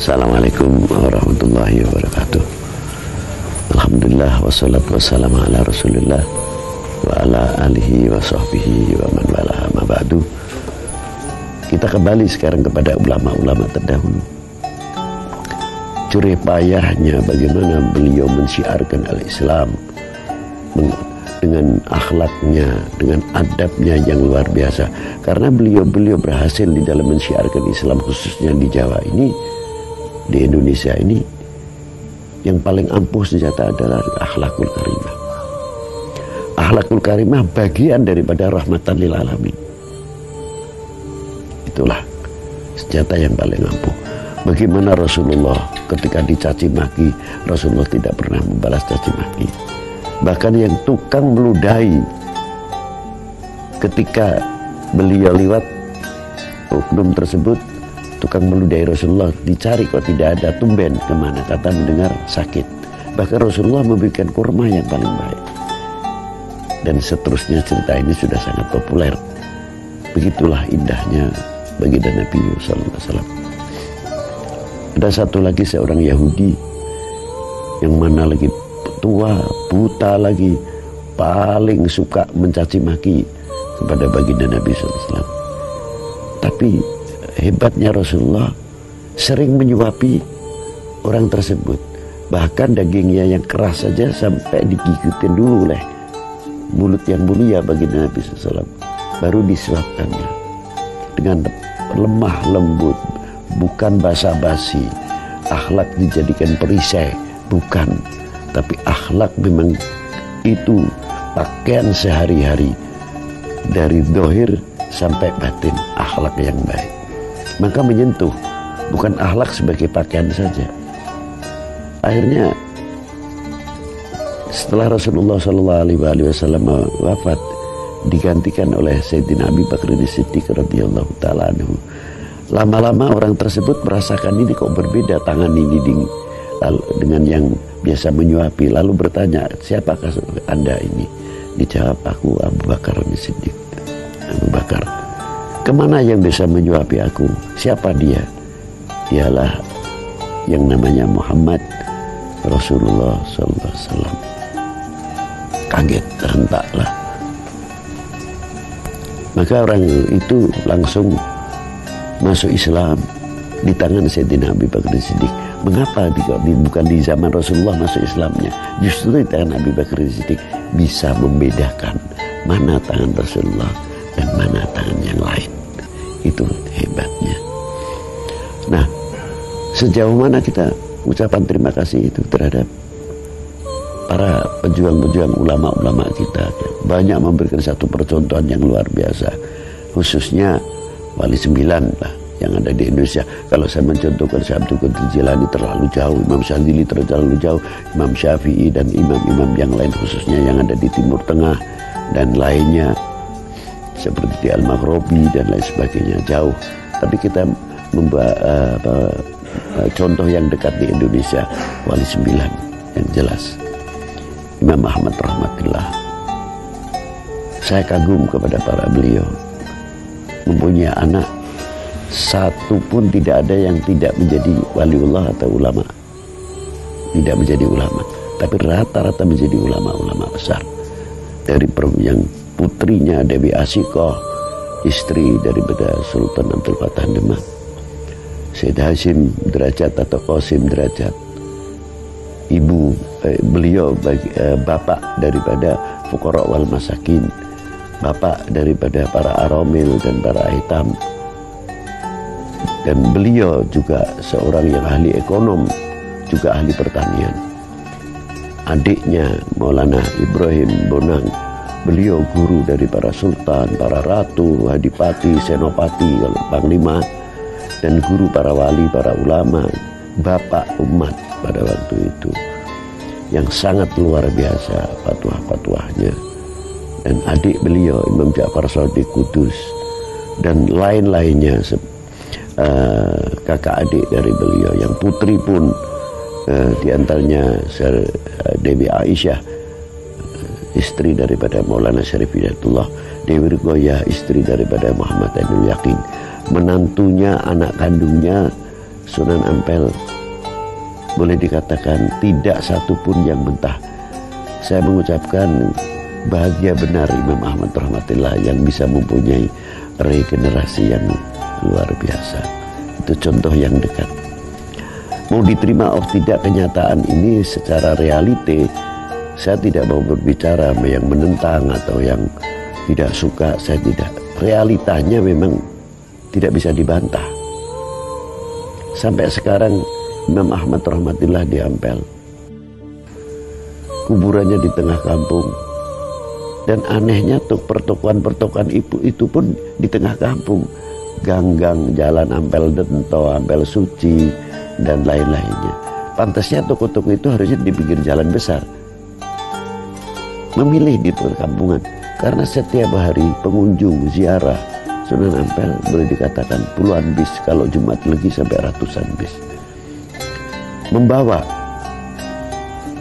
Assalamualaikum warahmatullahi wabarakatuh. Alhamdulillah wassalatu wassalamu ala rasulillah wa ala alihi wa sahbihi wa man wala ma ba'du. Kita kembali sekarang kepada ulama-ulama terdahulu. Jerih payahnya bagaimana beliau mensyiarkan al-Islam dengan akhlaknya, dengan adabnya yang luar biasa. Karena beliau berhasil di dalam mensyiarkan Islam, khususnya di Jawa ini, di Indonesia ini, yang paling ampuh senjata adalah akhlakul karimah. Akhlakul karimah bagian daripada rahmatan lil alamin. Itulah senjata yang paling ampuh. Bagaimana Rasulullah ketika dicaci maki, Rasulullah tidak pernah membalas caci maki. Bahkan yang tukang meludahi, ketika beliau lewat oknum tersebut, tukang meludahi Rasulullah, dicari kok tidak ada, tumben kemana, kata mendengar sakit. Bahkan Rasulullah memberikan kurma yang paling baik. Dan seterusnya, cerita ini sudah sangat populer. Begitulah indahnya baginda Nabi sallallahu alaihi wasallam. Ada satu lagi seorang Yahudi yang mana lagi tua, buta lagi, paling suka mencaci maki kepada baginda Nabi sallallahu alaihi wasallam. Tapi hebatnya Rasulullah sering menyuapi orang tersebut. Bahkan dagingnya yang keras saja sampai digigitkan dulu oleh mulut yang mulia baginda Nabi SAW. Baru disuapkannya dengan lemah lembut, bukan basa-basi. Akhlak dijadikan perisai, bukan. Tapi akhlak memang itu pakaian sehari-hari, dari dohir sampai batin, akhlak yang baik. Maka menyentuh, bukan akhlak sebagai pakaian saja. Akhirnya setelah Rasulullah SAW wafat, digantikan oleh Sayyidina Abi Bakr As-Siddiq radhiyallahu ta'ala anhu. Lama-lama orang tersebut merasakan ini kok berbeda, tangan ini dengan yang biasa menyuapi. Lalu bertanya, siapakah Anda ini? Dijawab, aku Abu Bakar As-Siddiq. Abu Bakar. Kemana yang bisa menyuapi aku? Siapa dia? Dialah yang namanya Muhammad Rasulullah sallallahu alaihi wasallam. Kaget, rentaklah. Maka orang itu langsung masuk Islam di tangan Sayyidina Abi Bakr As-Siddiq. Mengapa bukan di zaman Rasulullah masuk Islamnya? Justru di tangan Abi Bakr As-Siddiq bisa membedakan mana tangan Rasulullah dan mana tangan yang lain. Itu hebatnya. Nah, sejauh mana kita ucapan terima kasih itu terhadap para pejuang-pejuang ulama-ulama kita. Banyak memberikan satu percontohan yang luar biasa, khususnya Wali 9 lah yang ada di Indonesia. Kalau saya mencontohkan Syekh Abdul Qadir Jilani terlalu jauh, Imam Syadzili terlalu jauh, Imam Syafi'i dan imam-imam yang lain khususnya yang ada di Timur Tengah dan lainnya seperti di Al-Maghribi dan lain sebagainya, jauh. Tapi kita contoh yang dekat di Indonesia, Wali 9 yang jelas, Imam Ahmad rahmatullah. Saya kagum kepada para beliau, mempunyai anak satu pun tidak ada yang tidak menjadi waliullah atau ulama, tidak menjadi ulama, tapi rata-rata menjadi ulama-ulama besar. Dari yang putrinya Dewi Asikoh, istri daripada Sultan Abdul Fattah Demak, Syed Hashim Derajat atau Qasim Derajat, ibu beliau bapak daripada Fuqara wal Masakin, bapak daripada para aramil dan para aitam. Dan beliau juga seorang yang ahli ekonom, juga ahli pertanian. Adiknya Maulana Ibrahim Bonang, beliau guru dari para sultan, para ratu, adipati, senopati, panglima, dan guru para wali, para ulama, bapak umat pada waktu itu, yang sangat luar biasa fatwa-fatwanya. Dan adik beliau Imam Ja'far Shadiq Kudus dan lain-lainnya, kakak adik dari beliau, yang putri pun diantaranya Dewi Aisyah, istri daripada Maulana Syarif Hidayatullah, Dewi Rgoyah, istri daripada Muhammad Ainul Yakin, menantunya, anak kandungnya Sunan Ampel boleh dikatakan tidak satupun yang mentah. Saya mengucapkan bahagia benar Imam Ahmad rahmatullah yang bisa mempunyai regenerasi yang luar biasa. Itu contoh yang dekat. Mau diterima atau tidak kenyataan ini secara realite, saya tidak mau berbicara yang menentang atau yang tidak suka, saya tidak. Realitanya memang tidak bisa dibantah. Sampai sekarang Imam Ahmad rahmatullah di Ampel, kuburannya di tengah kampung, dan anehnya tuh pertokoan-pertokoan itu pun di tengah kampung, gang-gang jalan Ampel Dento, Ampel Suci dan lain-lainnya. Pantasnya toko-toko itu harusnya di pinggir jalan besar, memilih di perkampungan, karena setiap hari pengunjung ziarah Sunan Ampel boleh dikatakan puluhan bis, kalau Jumat Legi sampai ratusan bis. Membawa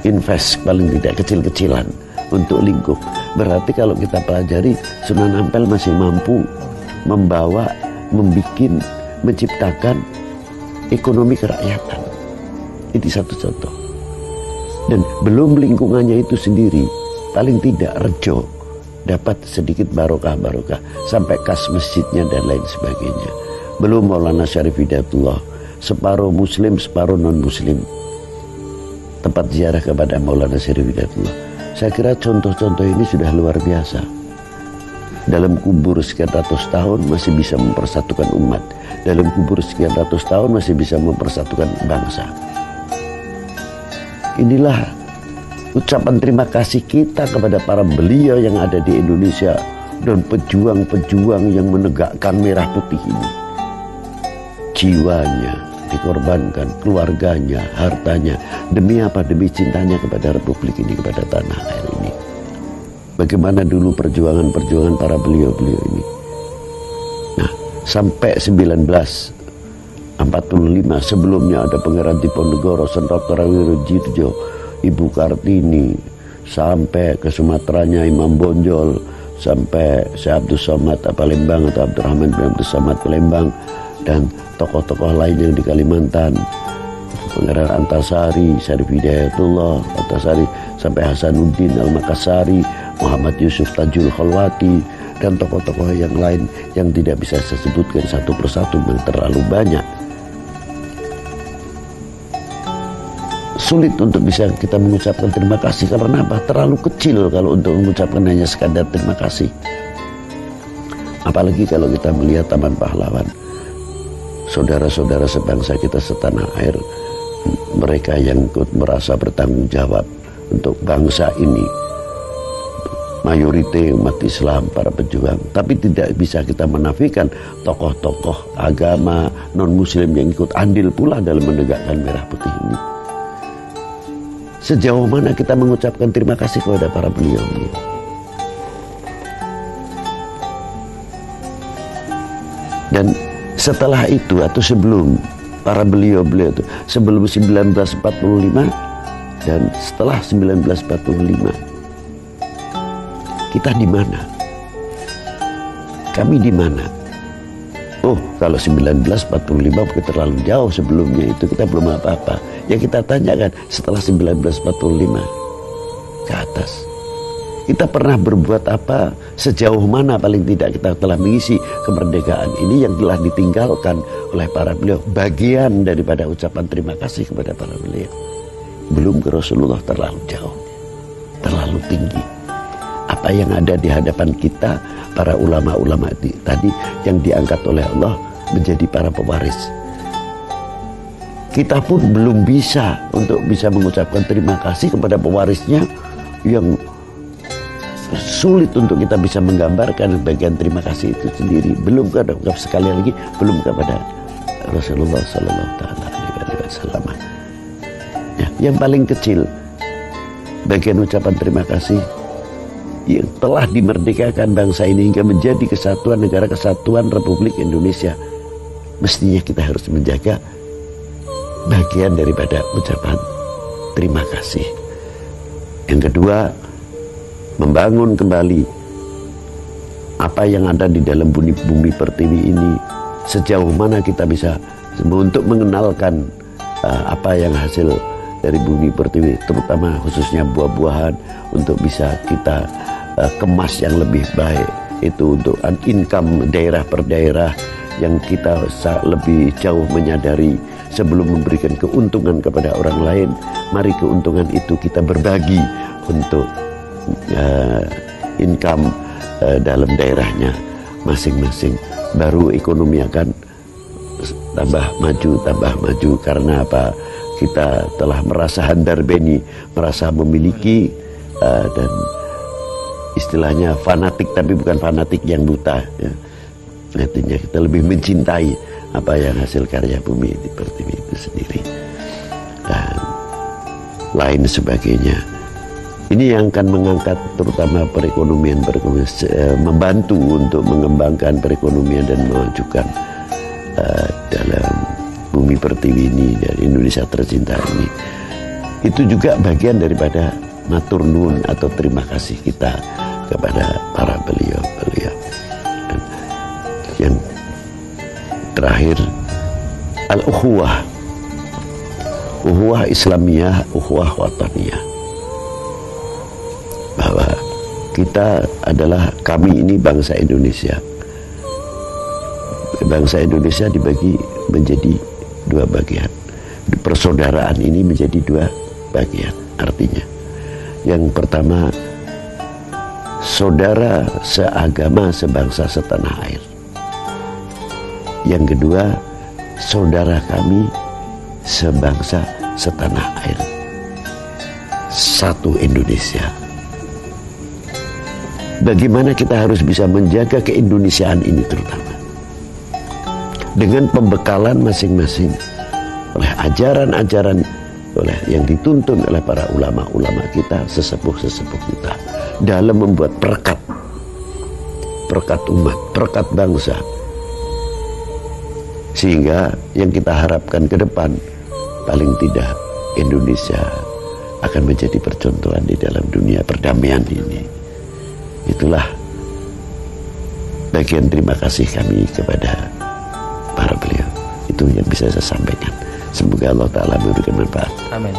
invest paling tidak kecil-kecilan untuk lingkup. Berarti kalau kita pelajari, Sunan Ampel masih mampu membawa, menciptakan ekonomi kerakyatan. Itu satu contoh. Dan belum lingkungannya itu sendiri, paling tidak Rejo dapat sedikit barokah-barokah sampai kas masjidnya dan lain sebagainya. Belum Maulana Syarif Hidayatullah, separuh muslim, separuh non-muslim, tempat ziarah kepada Maulana Syarif Hidayatullah. Saya kira contoh-contoh ini sudah luar biasa. Dalam kubur sekian ratus tahun masih bisa mempersatukan umat. Dalam kubur sekian ratus tahun masih bisa mempersatukan bangsa. Inilah ucapan terima kasih kita kepada para beliau yang ada di Indonesia dan pejuang-pejuang yang menegakkan merah putih ini. Jiwanya dikorbankan, keluarganya, hartanya, demi apa? Demi cintanya kepada Republik ini, kepada tanah air ini. Bagaimana dulu perjuangan-perjuangan para beliau-beliau ini. Nah, sampai 1945 sebelumnya ada Pangeran Diponegoro, Sentosa Wirojitjo, Ibu Kartini, sampai ke Sumateranya Imam Bonjol, sampai Syekh Abdul Somad Palembang atau Abdurrahman bin Abdul Somad Palembang, dan tokoh-tokoh lain yang di Kalimantan, Pangeran Antasari, Syarif Hidayatullah Antasari, sampai Hasanuddin Al-Makassari, Muhammad Yusuf Tajul Khalwati, dan tokoh-tokoh yang lain yang tidak bisa saya sebutkan satu persatu, yang terlalu banyak. Sulit untuk bisa kita mengucapkan terima kasih, karena apa? Terlalu kecil kalau untuk mengucapkan hanya sekadar terima kasih. Apalagi kalau kita melihat Taman Pahlawan, saudara-saudara sebangsa kita setanah air, mereka yang ikut merasa bertanggung jawab untuk bangsa ini, mayoritas umat Islam, para pejuang. Tapi tidak bisa kita menafikan tokoh-tokoh agama non-muslim yang ikut andil pula dalam menegakkan merah putih ini. Sejauh mana kita mengucapkan terima kasih kepada para beliau ini? Dan setelah itu atau sebelum para beliau-beliau itu, sebelum 1945 dan setelah 1945, kita di mana? Kami di mana? Oh, kalau 1945 bukan terlalu jauh, sebelumnya itu kita belum apa-apa. Yang kita tanyakan setelah 1945 ke atas, kita pernah berbuat apa? Sejauh mana paling tidak kita telah mengisi kemerdekaan ini yang telah ditinggalkan oleh para beliau? Bagian daripada ucapan terima kasih kepada para beliau. Belum ke Rasulullah, terlalu jauh, terlalu tinggi. Apa yang ada di hadapan kita, para ulama-ulama tadi yang diangkat oleh Allah menjadi para pewaris. Kita pun belum bisa untuk bisa mengucapkan terima kasih kepada pewarisnya, yang sulit untuk kita bisa menggambarkan bagian terima kasih itu sendiri. Belum sekali lagi belum kepada Rasulullah SAW. Ya, yang paling kecil bagian ucapan terima kasih yang telah dimerdekakan bangsa ini hingga menjadi kesatuan negara kesatuan Republik Indonesia. Mestinya kita harus menjaga bagian daripada ucapan terima kasih. Yang kedua, membangun kembali apa yang ada di dalam bumi pertiwi ini sejauh mana kita bisa untuk mengenalkan apa yang hasil dari bumi pertiwi, terutama khususnya buah-buahan, untuk bisa kita kemas yang lebih baik. Itu untuk income daerah per daerah yang kita lebih jauh menyadari sebelum memberikan keuntungan kepada orang lain. Mari keuntungan itu kita berbagi untuk income dalam daerahnya masing-masing. Baru ekonomi akan tambah maju. Karena apa? Kita telah merasa handar beni, merasa memiliki, dan istilahnya fanatik, tapi bukan fanatik yang buta ya. Artinya kita lebih mencintai apa yang hasil karya bumi pertiwi itu sendiri dan lain sebagainya. Ini yang akan mengangkat terutama perekonomian, membantu untuk mengembangkan perekonomian dan memajukan dalam bumi pertiwi ini dan Indonesia tercinta ini. Itu juga bagian daripada matur nuwun atau terima kasih kita kepada para beliau-beliau. Yang terakhir, al-ukhuwah, ukhuwah Islamiyah, ukhuwah wataniyah, bahwa kita adalah, kami ini bangsa Indonesia. Bangsa Indonesia dibagi menjadi dua bagian. Persaudaraan ini menjadi dua bagian. Artinya, yang pertama, saudara seagama, sebangsa, setanah air. Yang kedua, saudara kami sebangsa, setanah air. Satu Indonesia. Bagaimana kita harus bisa menjaga keindonesiaan ini terutama dengan pembekalan masing-masing oleh ajaran-ajaran yang dituntun oleh para ulama-ulama kita, sesepuh-sesepuh kita dalam membuat perekat umat, perekat bangsa, sehingga yang kita harapkan ke depan paling tidak Indonesia akan menjadi percontohan di dalam dunia perdamaian ini. Itulah bagian terima kasih kami kepada para beliau. Itu yang bisa saya sampaikan. Semoga Allah Ta'ala memberikan manfaat. Amin.